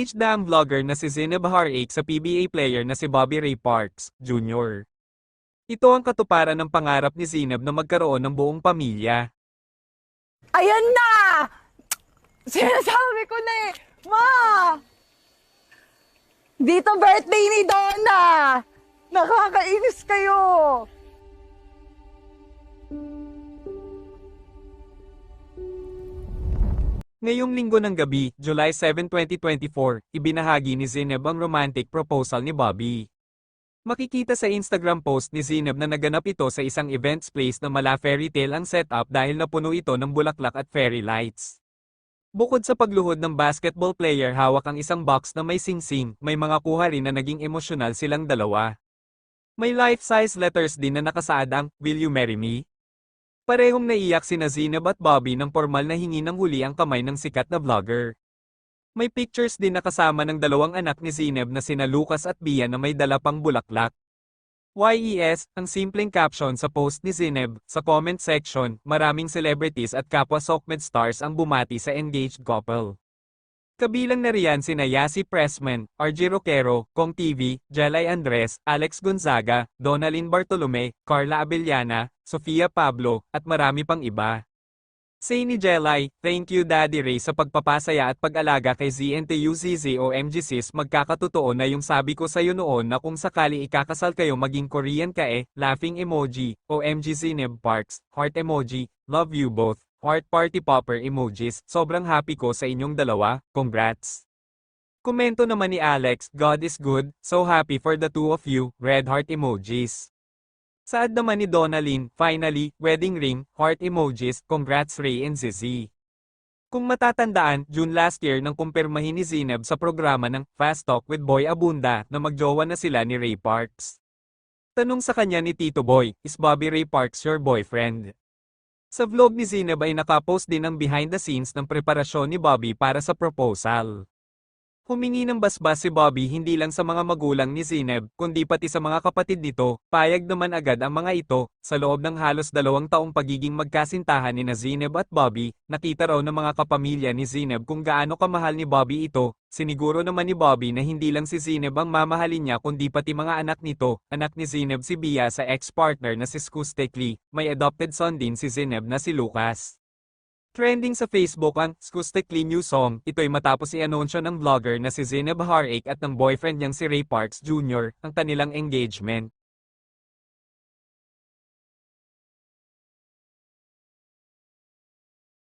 Engaged na ang vlogger na si Zineb Harake sa PBA player na si Bobby Ray Parks, Jr. Ito ang katuparan ng pangarap ni Zineb na magkaroon ng buong pamilya. Ayan na! Sinasabi ko na eh! Ma! Dito birthday ni Donna! Nakakainis kayo! Ngayong linggo ng gabi, July 7, 2024, ibinahagi ni Zineb ang romantic proposal ni Bobby. Makikita sa Instagram post ni Zineb na naganap ito sa isang events place na mala fairy tale ang setup dahil napuno ito ng bulaklak at fairy lights. Bukod sa pagluhod ng basketball player hawak ang isang box na may sing-sing, may mga kuha rin na naging emosyonal silang dalawa. May life-size letters din na nakasaad ang, "Will you marry me?" Parehong naiyak sina Zineb at Bobby nang formal na hingi ng huli ang kamay ng sikat na vlogger. May pictures din na kasama ng dalawang anak ni Zineb na sina Lucas at Bia na may dala pang bulaklak. YES, ang simpleng caption sa post ni Zineb, sa comment section, maraming celebrities at kapwa Sokmed stars ang bumati sa engaged couple. Kabilang na riyan sina Yasi Pressman, RG Roquero, Kong TV, Jelay Andres, Alex Gonzaga, Donalyn Bartolome, Carla Abellana, Sofia Pablo, at marami pang iba. Say ni Jelay, "Thank you Daddy Ray sa pagpapasaya at pag-alaga kay ZNTUZZ o MGCs, magkakatotoo na yung sabi ko sa'yo noon na kung sakali ikakasal kayo maging Korean ka laughing emoji, OMG Zineb Parks, heart emoji, love you both. Heart party popper emojis, sobrang happy ko sa inyong dalawa, congrats." Komento naman ni Alex, "God is good, so happy for the two of you, red heart emojis." Saad naman ni Donalyn, "Finally, wedding ring, heart emojis, congrats Ray and Zizi." Kung matatandaan, June last year nang kumpirmahin ni Zineb sa programa ng Fast Talk with Boy Abunda na magjowa na sila ni Ray Parks. Tanong sa kanya ni Tito Boy, "Is Bobby Ray Parks your boyfriend?" Sa vlog ni Zineb ay nakapost din ang behind the scenes ng preparasyon ni Bobby para sa proposal. Humingi ng basbas si Bobby hindi lang sa mga magulang ni Zineb, kundi pati sa mga kapatid nito, payag naman agad ang mga ito. Sa loob ng halos 2 taong pagiging magkasintahan ni Zineb at Bobby, nakita raw ng mga kapamilya ni Zineb kung gaano kamahal ni Bobby ito. Siniguro naman ni Bobby na hindi lang si Zineb ang mamahalin niya kundi pati mga anak nito. Anak ni Zineb si Bia sa ex-partner na si Skustekli, may adopted son din si Zineb na si Lucas. Trending sa Facebook ang Skustekli new song, ito'y matapos i-anunsyo ng vlogger na si Zineb Harake at ng boyfriend niyang si Ray Parks Jr. ang kanilang engagement.